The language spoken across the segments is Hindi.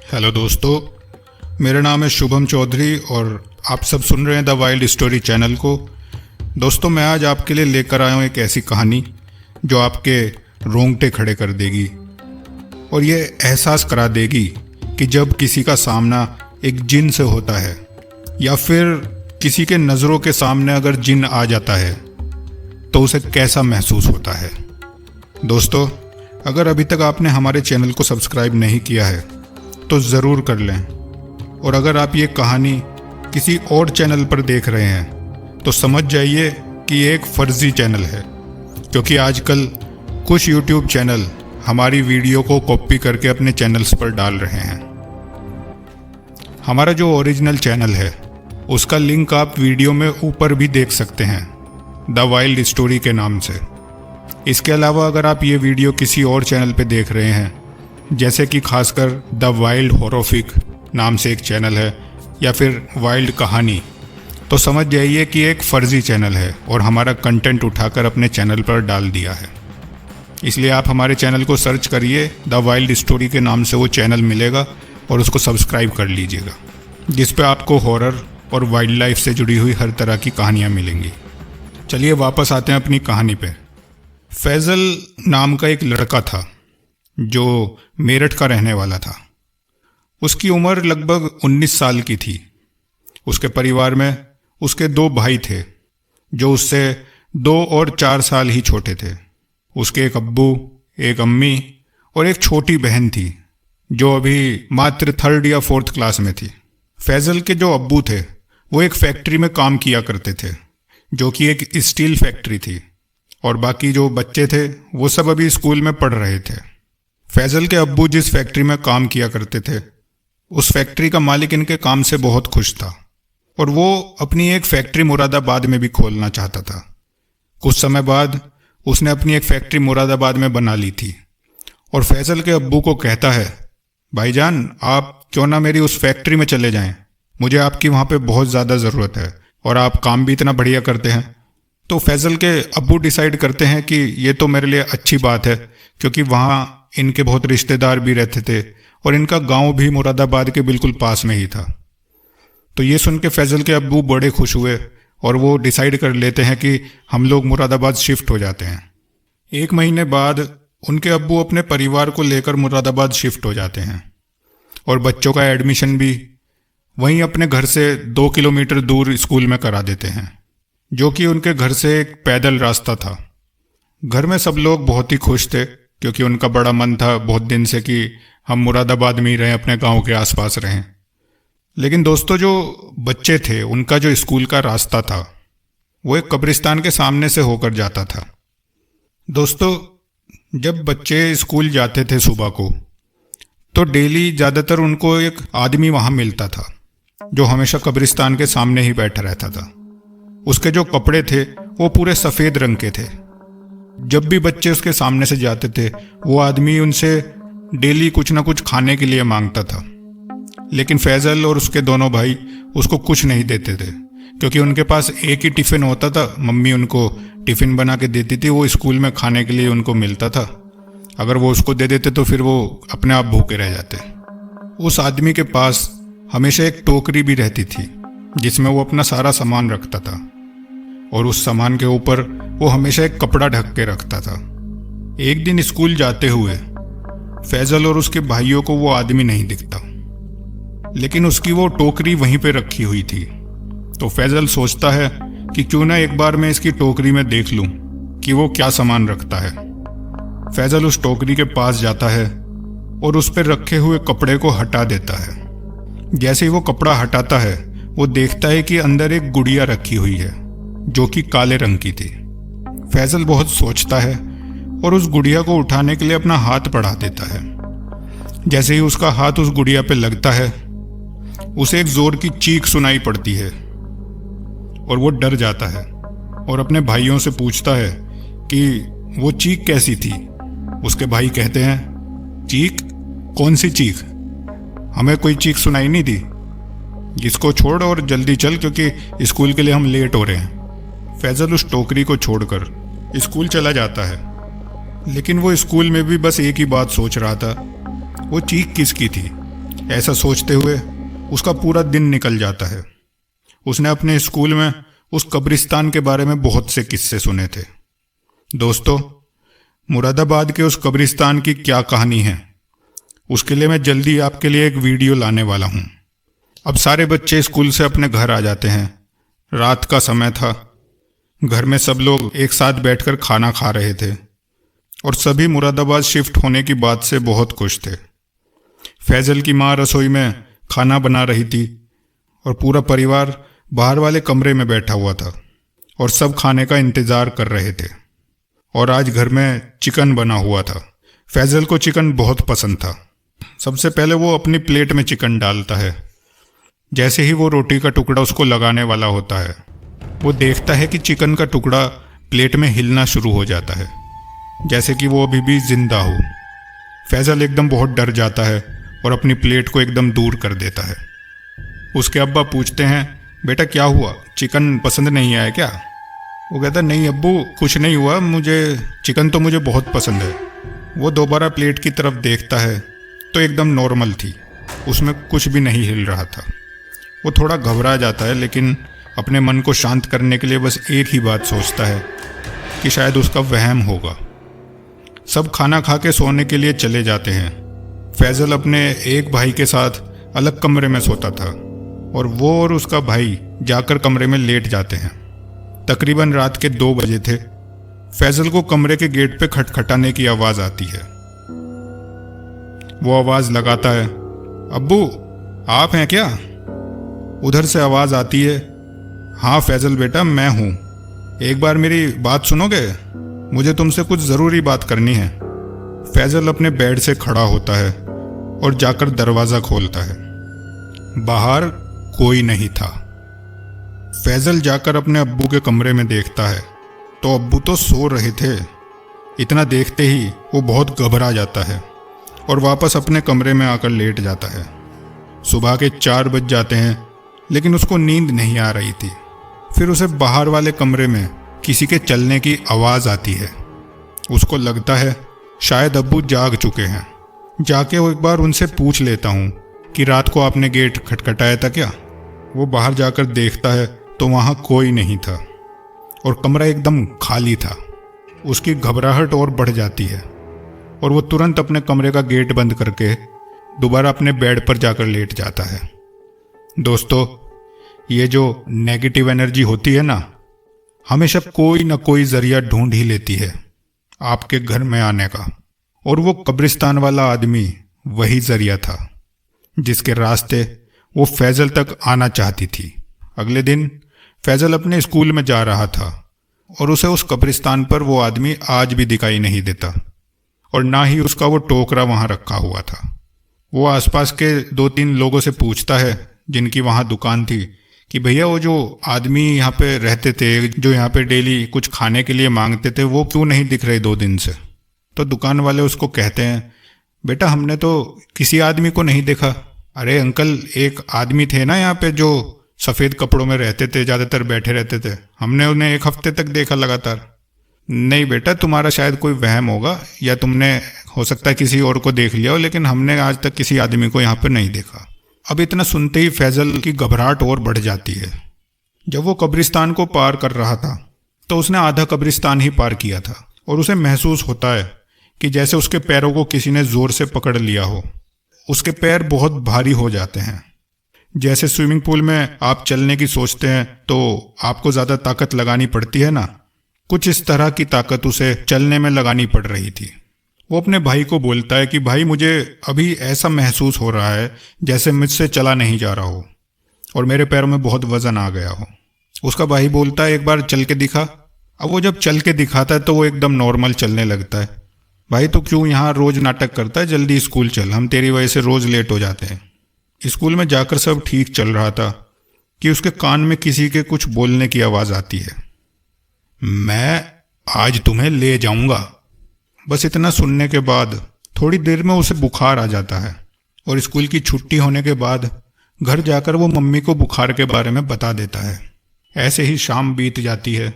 हेलो दोस्तों, मेरा नाम है शुभम चौधरी और आप सब सुन रहे हैं द वाइल्ड स्टोरी चैनल को। दोस्तों, मैं आज आपके लिए लेकर आया हूँ एक ऐसी कहानी जो आपके रोंगटे खड़े कर देगी और ये एहसास करा देगी कि जब किसी का सामना एक जिन से होता है या फिर किसी के नज़रों के सामने अगर जिन आ जाता है तो उसे कैसा महसूस होता है। दोस्तों, अगर अभी तक आपने हमारे चैनल को सब्सक्राइब नहीं किया है तो ज़रूर कर लें, और अगर आप ये कहानी किसी और चैनल पर देख रहे हैं तो समझ जाइए कि ये एक फर्जी चैनल है, क्योंकि आजकल कुछ यूट्यूब चैनल हमारी वीडियो को कॉपी करके अपने चैनल्स पर डाल रहे हैं। हमारा जो ओरिजिनल चैनल है उसका लिंक आप वीडियो में ऊपर भी देख सकते हैं, द वाइल्ड स्टोरी के नाम से। इसके अलावा अगर आप ये वीडियो किसी और चैनल पे देख रहे हैं, जैसे कि खासकर द वाइल्ड हॉरोफिक नाम से एक चैनल है या फिर वाइल्ड कहानी, तो समझ जाइए कि एक फ़र्ज़ी चैनल है और हमारा कंटेंट उठाकर अपने चैनल पर डाल दिया है। इसलिए आप हमारे चैनल को सर्च करिए, द वाइल्ड स्टोरी के नाम से वो चैनल मिलेगा और उसको सब्सक्राइब कर लीजिएगा, जिस पे आपको हॉरर और वाइल्ड लाइफ से जुड़ी हुई हर तरह की कहानियाँ मिलेंगी। चलिए वापस आते हैं अपनी कहानी पे। फैज़ल नाम का एक लड़का था जो मेरठ का रहने वाला था। उसकी उम्र लगभग 19 साल की थी। उसके परिवार में उसके 2 भाई थे जो उससे 2 और 4 साल ही छोटे थे। उसके एक अब्बू, एक अम्मी और एक छोटी बहन थी जो अभी मात्र 3rd या 4th क्लास में थी। फैज़ल के जो अब्बू थे वो एक फैक्ट्री में काम किया करते थे, जो कि एक स्टील फैक्ट्री थी, और बाकी जो बच्चे थे वो सब अभी स्कूल में पढ़ रहे थे। फैज़ल के अब्बू जिस फैक्ट्री में काम किया करते थे, उस फैक्ट्री का मालिक इनके काम से बहुत खुश था और वो अपनी एक फैक्ट्री मुरादाबाद में भी खोलना चाहता था। कुछ समय बाद उसने अपनी एक फैक्ट्री मुरादाबाद में बना ली थी और फैज़ल के अब्बू को कहता है, भाईजान आप क्यों ना मेरी उस फैक्ट्री में चले जाएं, मुझे आपकी वहाँ पे बहुत ज़्यादा ज़रूरत है और आप काम भी इतना बढ़िया करते हैं। तो फैज़ल के अब्बू डिसाइड करते हैं कि ये तो मेरे लिए अच्छी बात है, क्योंकि वहाँ इनके बहुत रिश्तेदार भी रहते थे और इनका गांव भी मुरादाबाद के बिल्कुल पास में ही था। तो ये सुन के फैज़ल के अब्बू बड़े खुश हुए और वो डिसाइड कर लेते हैं कि हम लोग मुरादाबाद शिफ्ट हो जाते हैं। 1 महीने बाद उनके अब्बू अपने परिवार को लेकर मुरादाबाद शिफ्ट हो जाते हैं और बच्चों का एडमिशन भी वहीं अपने घर से 2 किलोमीटर दूर स्कूल में करा देते हैं, जो कि उनके घर से एक पैदल रास्ता था। घर में सब लोग बहुत ही खुश थे, क्योंकि उनका बड़ा मन था बहुत दिन से कि हम मुरादाबाद में ही रहें, अपने गांव के आसपास रहें। लेकिन दोस्तों, जो बच्चे थे उनका जो स्कूल का रास्ता था वो एक कब्रिस्तान के सामने से होकर जाता था। दोस्तों, जब बच्चे स्कूल जाते थे सुबह को, तो डेली ज़्यादातर उनको एक आदमी वहाँ मिलता था जो हमेशा कब्रिस्तान के सामने ही बैठा रहता था। उसके जो कपड़े थे वो पूरे सफ़ेद रंग के थे। जब भी बच्चे उसके सामने से जाते थे वो आदमी उनसे डेली कुछ ना कुछ खाने के लिए मांगता था, लेकिन फैज़ल और उसके दोनों भाई उसको कुछ नहीं देते थे, क्योंकि उनके पास एक ही टिफ़िन होता था। मम्मी उनको टिफ़िन बना के देती थी, वो स्कूल में खाने के लिए उनको मिलता था। अगर वो उसको दे देते तो फिर वो अपने आप भूखे रह जाते। उस आदमी के पास हमेशा एक टोकरी भी रहती थी जिसमें वो अपना सारा सामान रखता था, और उस सामान के ऊपर वो हमेशा एक कपड़ा ढक के रखता था। एक दिन स्कूल जाते हुए फैज़ल और उसके भाइयों को वो आदमी नहीं दिखता, लेकिन उसकी वो टोकरी वहीं पे रखी हुई थी। तो फैज़ल सोचता है कि क्यों ना एक बार मैं इसकी टोकरी में देख लूं कि वो क्या सामान रखता है। फैज़ल उस टोकरी के पास जाता है और उस पर रखे हुए कपड़े को हटा देता है। जैसे ही वो कपड़ा हटाता है वो देखता है कि अंदर एक गुड़िया रखी हुई है जो कि काले रंग की थी। फैज़ल बहुत सोचता है और उस गुड़िया को उठाने के लिए अपना हाथ बढ़ा देता है। जैसे ही उसका हाथ उस गुड़िया पे लगता है उसे एक जोर की चीख सुनाई पड़ती है और वो डर जाता है और अपने भाइयों से पूछता है कि वो चीख कैसी थी। उसके भाई कहते हैं, चीख? कौन सी चीख? हमें कोई चीख सुनाई नहीं दी। इसको छोड़ और जल्दी चल, क्योंकि स्कूल के लिए हम लेट हो रहे हैं। फैज़ल उस टोकरी को छोड़कर स्कूल चला जाता है, लेकिन वो स्कूल में भी बस एक ही बात सोच रहा था, वो चीख किसकी थी ऐसा सोचते हुए उसका पूरा दिन निकल जाता है। उसने अपने स्कूल में उस कब्रिस्तान के बारे में बहुत से किस्से सुने थे। दोस्तों, मुरादाबाद के उस कब्रिस्तान की क्या कहानी है, उसके लिए मैं जल्दी आपके लिए एक वीडियो लाने वाला हूँ। अब सारे बच्चे स्कूल से अपने घर आ जाते हैं। रात का समय था। घर में सब लोग एक साथ बैठकर खाना खा रहे थे और सभी मुरादाबाद शिफ्ट होने की बात से बहुत खुश थे। फैजल की माँ रसोई में खाना बना रही थी और पूरा परिवार बाहर वाले कमरे में बैठा हुआ था और सब खाने का इंतज़ार कर रहे थे। और आज घर में चिकन बना हुआ था। फैजल को चिकन बहुत पसंद था। सबसे पहले वो अपनी प्लेट में चिकन डालता है। जैसे ही वो रोटी का टुकड़ा उसको लगाने वाला होता है, वो देखता है कि चिकन का टुकड़ा प्लेट में हिलना शुरू हो जाता है, जैसे कि वो अभी भी जिंदा हो। फैजल एकदम बहुत डर जाता है और अपनी प्लेट को एकदम दूर कर देता है। उसके अब्बा पूछते हैं, बेटा क्या हुआ, चिकन पसंद नहीं आया क्या? वो कहता नहीं अब्बू, कुछ नहीं हुआ, चिकन तो मुझे बहुत पसंद है। वो दोबारा प्लेट की तरफ देखता है तो एकदम नॉर्मल थी, उसमें कुछ भी नहीं हिल रहा था। वो थोड़ा घबरा जाता है, लेकिन अपने मन को शांत करने के लिए बस एक ही बात सोचता है कि शायद उसका वहम होगा। सब खाना खा के सोने के लिए चले जाते हैं। फैजल अपने एक भाई के साथ अलग कमरे में सोता था और वो और उसका भाई जाकर कमरे में लेट जाते हैं। तकरीबन रात के 2 बजे थे। फैजल को कमरे के गेट पे खटखटाने की आवाज़ आती है। वो आवाज़ लगाता है, अब्बू आप हैं क्या? उधर से आवाज़ आती है, हाँ फैजल बेटा मैं हूँ, एक बार मेरी बात सुनोगे? मुझे तुमसे कुछ ज़रूरी बात करनी है। फैजल अपने बेड से खड़ा होता है और जाकर दरवाज़ा खोलता है। बाहर कोई नहीं था। फैजल जाकर अपने अब्बू के कमरे में देखता है तो अब्बू तो सो रहे थे। इतना देखते ही वो बहुत घबरा जाता है और वापस अपने कमरे में आकर लेट जाता है। सुबह के 4 बज जाते हैं, लेकिन उसको नींद नहीं आ रही थी। फिर उसे बाहर वाले कमरे में किसी के चलने की आवाज़ आती है। उसको लगता है शायद अब्बू जाग चुके हैं। जाके वो एक बार उनसे पूछ लेता हूँ कि रात को आपने गेट खटखटाया था क्या? वो बाहर जाकर देखता है तो वहाँ कोई नहीं था और कमरा एकदम खाली था। उसकी घबराहट और बढ़ जाती है और वो तुरंत अपने कमरे का गेट बंद करके दोबारा अपने बेड पर जाकर लेट जाता है। दोस्तों, ये जो नेगेटिव एनर्जी होती है ना, हमेशा कोई ना कोई जरिया ढूंढ ही लेती है आपके घर में आने का। और वो कब्रिस्तान वाला आदमी वही जरिया था जिसके रास्ते वो फैजल तक आना चाहती थी। अगले दिन फैजल अपने स्कूल में जा रहा था और उसे उस कब्रिस्तान पर वो आदमी आज भी दिखाई नहीं देता और ना ही उसका वो टोकरा वहाँ रखा हुआ था। वो आसपास के 2-3 लोगों से पूछता है जिनकी वहाँ दुकान थी कि भैया वो जो आदमी यहाँ पे रहते थे, जो यहाँ पे डेली कुछ खाने के लिए मांगते थे, वो क्यों नहीं दिख रहे 2 दिन से? तो दुकान वाले उसको कहते हैं, बेटा हमने तो किसी आदमी को नहीं देखा। अरे अंकल, एक आदमी थे ना यहाँ पे जो सफ़ेद कपड़ों में रहते थे, ज़्यादातर बैठे रहते थे, हमने उन्हें 1 हफ्ते तक देखा लगातार। नहीं बेटा, तुम्हारा शायद कोई वहम होगा या तुमने हो सकता है किसी और को देख लिया हो, लेकिन हमने आज तक किसी आदमी को यहाँ पर नहीं देखा। अब इतना सुनते ही फैजल की घबराहट और बढ़ जाती है। जब वो कब्रिस्तान को पार कर रहा था तो उसने आधा कब्रिस्तान ही पार किया था और उसे महसूस होता है कि जैसे उसके पैरों को किसी ने जोर से पकड़ लिया हो। उसके पैर बहुत भारी हो जाते हैं। जैसे स्विमिंग पूल में आप चलने की सोचते हैं तो आपको ज़्यादा ताकत लगानी पड़ती है ना, कुछ इस तरह की ताकत उसे चलने में लगानी पड़ रही थी। वो अपने भाई को बोलता है कि भाई मुझे अभी ऐसा महसूस हो रहा है जैसे मुझसे चला नहीं जा रहा हो और मेरे पैरों में बहुत वजन आ गया हो। उसका भाई बोलता है एक बार चल के दिखा। अब वो जब चल के दिखाता है तो वो एकदम नॉर्मल चलने लगता है। भाई तो क्यों यहाँ रोज़ नाटक करता है, जल्दी स्कूल चल, हम तेरी वजह से रोज़ लेट हो जाते हैं। स्कूल में जाकर सब ठीक चल रहा था कि उसके कान में किसी के कुछ बोलने की आवाज़ आती है, मैं आज तुम्हें ले जाऊंगा। बस इतना सुनने के बाद थोड़ी देर में उसे बुखार आ जाता है और स्कूल की छुट्टी होने के बाद घर जाकर वो मम्मी को बुखार के बारे में बता देता है। ऐसे ही शाम बीत जाती है।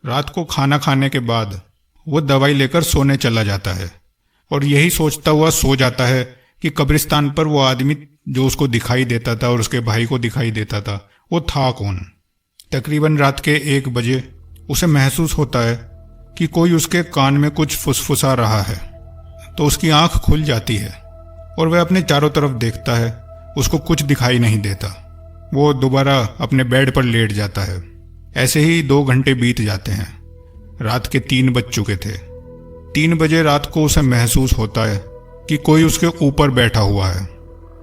रात को खाना खाने के बाद वो दवाई लेकर सोने चला जाता है और यही सोचता हुआ सो जाता है कि कब्रिस्तान पर वो आदमी जो उसको दिखाई देता था और उसके भाई को दिखाई देता था वो था कौन। तकरीबन रात के 1 बजे उसे महसूस होता है कि कोई उसके कान में कुछ फुसफुसा रहा है। तो उसकी आंख खुल जाती है और वह अपने चारों तरफ देखता है। उसको कुछ दिखाई नहीं देता। वो दोबारा अपने बेड पर लेट जाता है। ऐसे ही 2 घंटे बीत जाते हैं। रात के 3 बज चुके थे। 3 बजे रात को उसे महसूस होता है कि कोई उसके ऊपर बैठा हुआ है।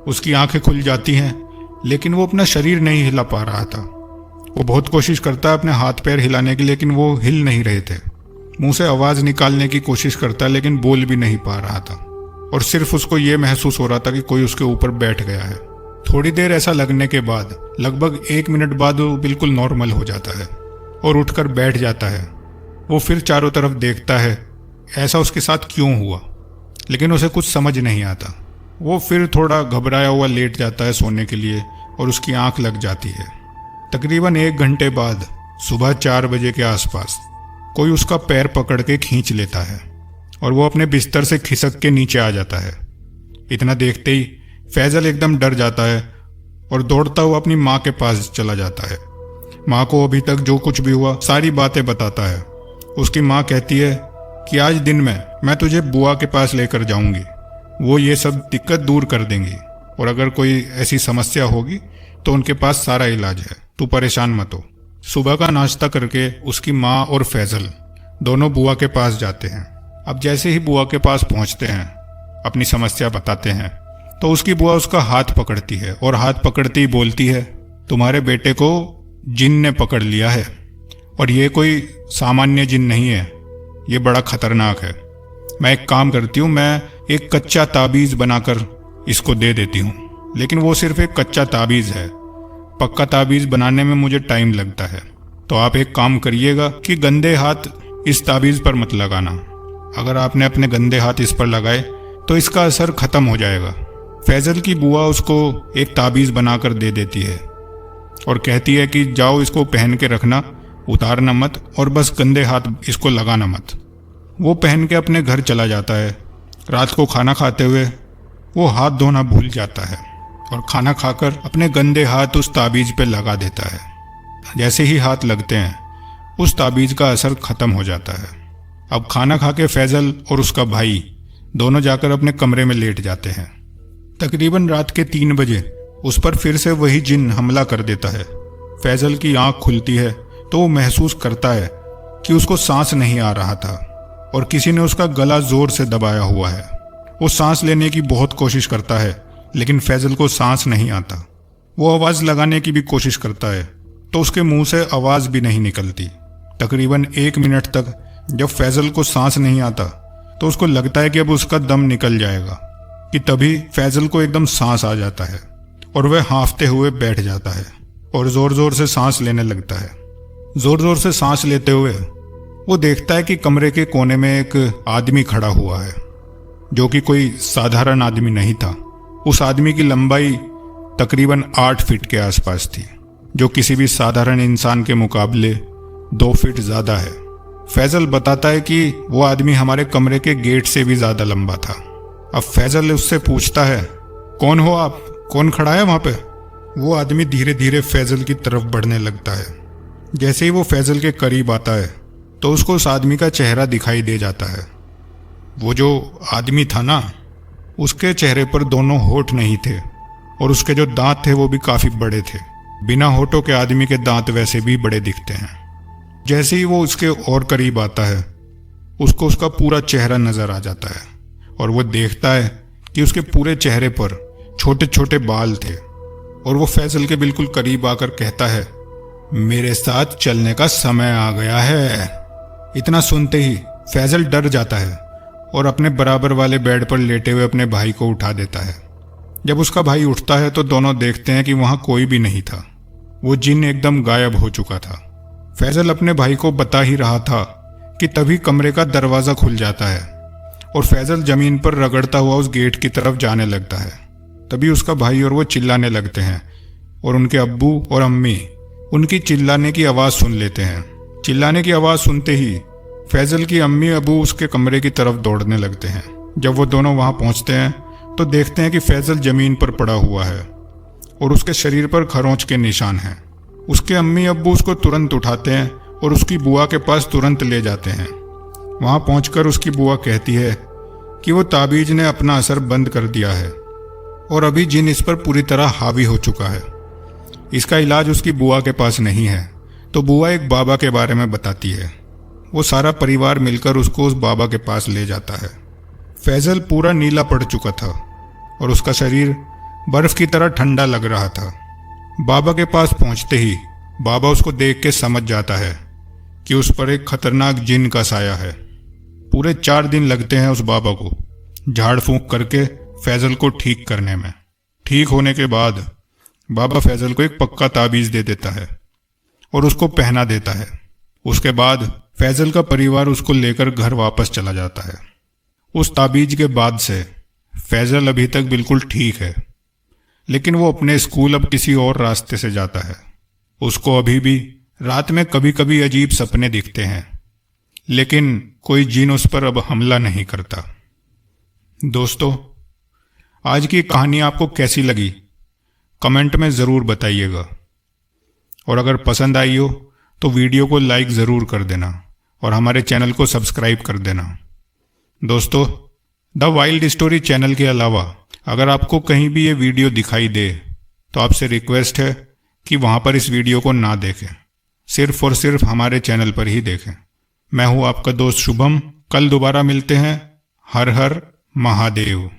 उसकी आंखें खुल जाती हैं, लेकिन वो अपना शरीर नहीं हिला पा रहा था। वो बहुत कोशिश करता है अपने हाथ पैर हिलाने की, लेकिन वो हिल नहीं रहे थे। मुंह से आवाज़ निकालने की कोशिश करता है, लेकिन बोल भी नहीं पा रहा था। और सिर्फ उसको ये महसूस हो रहा था कि कोई उसके ऊपर बैठ गया है। थोड़ी देर ऐसा लगने के बाद, लगभग 1 मिनट बाद, वो बिल्कुल नॉर्मल हो जाता है और उठकर बैठ जाता है। वो फिर चारों तरफ देखता है, ऐसा उसके साथ क्यों हुआ, लेकिन उसे कुछ समझ नहीं आता। वो फिर थोड़ा घबराया हुआ लेट जाता है सोने के लिए और उसकी आंख लग जाती है। तकरीबन 1 घंटे बाद सुबह 4 बजे के आसपास कोई उसका पैर पकड़ के खींच लेता है और वो अपने बिस्तर से खिसक के नीचे आ जाता है। इतना देखते ही फैजल एकदम डर जाता है और दौड़ता हुआ अपनी माँ के पास चला जाता है। माँ को अभी तक जो कुछ भी हुआ सारी बातें बताता है। उसकी माँ कहती है कि आज दिन में मैं तुझे बुआ के पास लेकर जाऊंगी, वो ये सब दिक्कत दूर कर देंगी, और अगर कोई ऐसी समस्या होगी तो उनके पास सारा इलाज है, तू परेशान मत हो। सुबह का नाश्ता करके उसकी माँ और फैजल दोनों बुआ के पास जाते हैं। अब जैसे ही बुआ के पास पहुंचते हैं, अपनी समस्या बताते हैं, तो उसकी बुआ उसका हाथ पकड़ती है और हाथ पकड़ती ही बोलती है, तुम्हारे बेटे को जिन ने पकड़ लिया है, और ये कोई सामान्य जिन नहीं है, ये बड़ा खतरनाक है। मैं एक काम करती हूँ, मैं एक कच्चा ताबीज़ बनाकर इसको दे देती हूँ, लेकिन वो सिर्फ एक कच्चा ताबीज़ है, पक्का ताबीज़ बनाने में मुझे टाइम लगता है। तो आप एक काम करिएगा कि गंदे हाथ इस ताबीज़ पर मत लगाना। अगर आपने अपने गंदे हाथ इस पर लगाए तो इसका असर ख़त्म हो जाएगा। फैजल की बुआ उसको एक ताबीज़ बनाकर दे देती है और कहती है कि जाओ इसको पहन के रखना, उतारना मत, और बस गंदे हाथ इसको लगाना मत। वो पहन के अपने घर चला जाता है। रात को खाना खाते हुए वो हाथ धोना भूल जाता है और खाना खाकर अपने गंदे हाथ उस ताबीज़ पे लगा देता है। जैसे ही हाथ लगते हैं उस ताबीज़ का असर ख़त्म हो जाता है। अब खाना खा के फैजल और उसका भाई दोनों जाकर अपने कमरे में लेट जाते हैं। तकरीबन रात के 3 बजे उस पर फिर से वही जिन हमला कर देता है। फैजल की आंख खुलती है तो वो महसूस करता है कि उसको सांस नहीं आ रहा था और किसी ने उसका गला जोर से दबाया हुआ है। वो सांस लेने की बहुत कोशिश करता है, लेकिन फैजल को सांस नहीं आता। वो आवाज़ लगाने की भी कोशिश करता है तो उसके मुंह से आवाज़ भी नहीं निकलती। तकरीबन 1 मिनट तक जब फैजल को सांस नहीं आता तो उसको लगता है कि अब उसका दम निकल जाएगा, कि तभी फैजल को एकदम सांस आ जाता है और वह हाँफते हुए बैठ जाता है और ज़ोर ज़ोर से सांस लेने लगता है। ज़ोर ज़ोर से सांस लेते हुए वो देखता है कि कमरे के कोने में एक आदमी खड़ा हुआ है, जो कि कोई साधारण आदमी नहीं था। उस आदमी की लंबाई तकरीबन 8 फीट के आसपास थी, जो किसी भी साधारण इंसान के मुकाबले 2 फीट ज़्यादा है। फैजल बताता है कि वो आदमी हमारे कमरे के गेट से भी ज़्यादा लंबा था। अब फैजल उससे पूछता है, कौन हो आप, कौन खड़ा है वहाँ पे? वो आदमी धीरे धीरे फैजल की तरफ बढ़ने लगता है। जैसे ही वो फैजल के करीब आता है तो उसको उस आदमी का चेहरा दिखाई दे जाता है। वो जो आदमी था ना, उसके चेहरे पर दोनों होठ नहीं थे और उसके जो दांत थे वो भी काफ़ी बड़े थे। बिना होठों के आदमी के दांत वैसे भी बड़े दिखते हैं। जैसे ही वो उसके और करीब आता है उसको उसका पूरा चेहरा नज़र आ जाता है और वो देखता है कि उसके पूरे चेहरे पर छोटे छोटे बाल थे। और वो फैजल के बिल्कुल करीब आकर कहता है, मेरे साथ चलने का समय आ गया है। इतना सुनते ही फैजल डर जाता है और अपने बराबर वाले बेड पर लेटे हुए अपने भाई को उठा देता है। जब उसका भाई उठता है तो दोनों देखते हैं कि वहाँ कोई भी नहीं था। वो जिन एकदम गायब हो चुका था। फैजल अपने भाई को बता ही रहा था कि तभी कमरे का दरवाज़ा खुल जाता है और फैजल ज़मीन पर रगड़ता हुआ उस गेट की तरफ जाने लगता है। तभी उसका भाई और वो चिल्लाने लगते हैं और उनके अब्बू और अम्मी उनकी चिल्लाने की आवाज़ सुन लेते हैं। चिल्लाने की आवाज़ सुनते ही फैजल की अम्मी अबू उसके कमरे की तरफ दौड़ने लगते हैं। जब वो दोनों वहाँ पहुँचते हैं तो देखते हैं कि फैजल जमीन पर पड़ा हुआ है और उसके शरीर पर खरोंच के निशान हैं। उसके अम्मी अब्बू उसको तुरंत उठाते हैं और उसकी बुआ के पास तुरंत ले जाते हैं। वहाँ पहुंचकर उसकी बुआ कहती है कि वो ताबीज ने अपना असर बंद कर दिया है और अभी जिन इस पर पूरी तरह हावी हो चुका है। इसका इलाज उसकी बुआ के पास नहीं है। तो बुआ एक बाबा के बारे में बताती है। वो सारा परिवार मिलकर उसको उस बाबा के पास ले जाता है। फैजल पूरा नीला पड़ चुका था और उसका शरीर बर्फ की तरह ठंडा लग रहा था। बाबा के पास पहुंचते ही बाबा उसको देख के समझ जाता है कि उस पर एक खतरनाक जिन का साया है। पूरे 4 दिन लगते हैं उस बाबा को झाड़ फूंक करके फैजल को ठीक करने में। ठीक होने के बाद बाबा फैजल को एक पक्का ताबीज दे देता है और उसको पहना देता है। उसके बाद फैजल का परिवार उसको लेकर घर वापस चला जाता है। उस ताबीज के बाद से फैजल अभी तक बिल्कुल ठीक है, लेकिन वो अपने स्कूल अब किसी और रास्ते से जाता है। उसको अभी भी रात में कभी कभी अजीब सपने दिखते हैं, लेकिन कोई जिन उस पर अब हमला नहीं करता। दोस्तों, आज की कहानी आपको कैसी लगी कमेंट में ज़रूर बताइएगा, और अगर पसंद आई हो तो वीडियो को लाइक ज़रूर कर देना और हमारे चैनल को सब्सक्राइब कर देना। दोस्तों, द वाइल्ड स्टोरी चैनल के अलावा अगर आपको कहीं भी ये वीडियो दिखाई दे तो आपसे रिक्वेस्ट है कि वहाँ पर इस वीडियो को ना देखें, सिर्फ और सिर्फ हमारे चैनल पर ही देखें। मैं हूँ आपका दोस्त शुभम। कल दोबारा मिलते हैं। हर हर महादेव।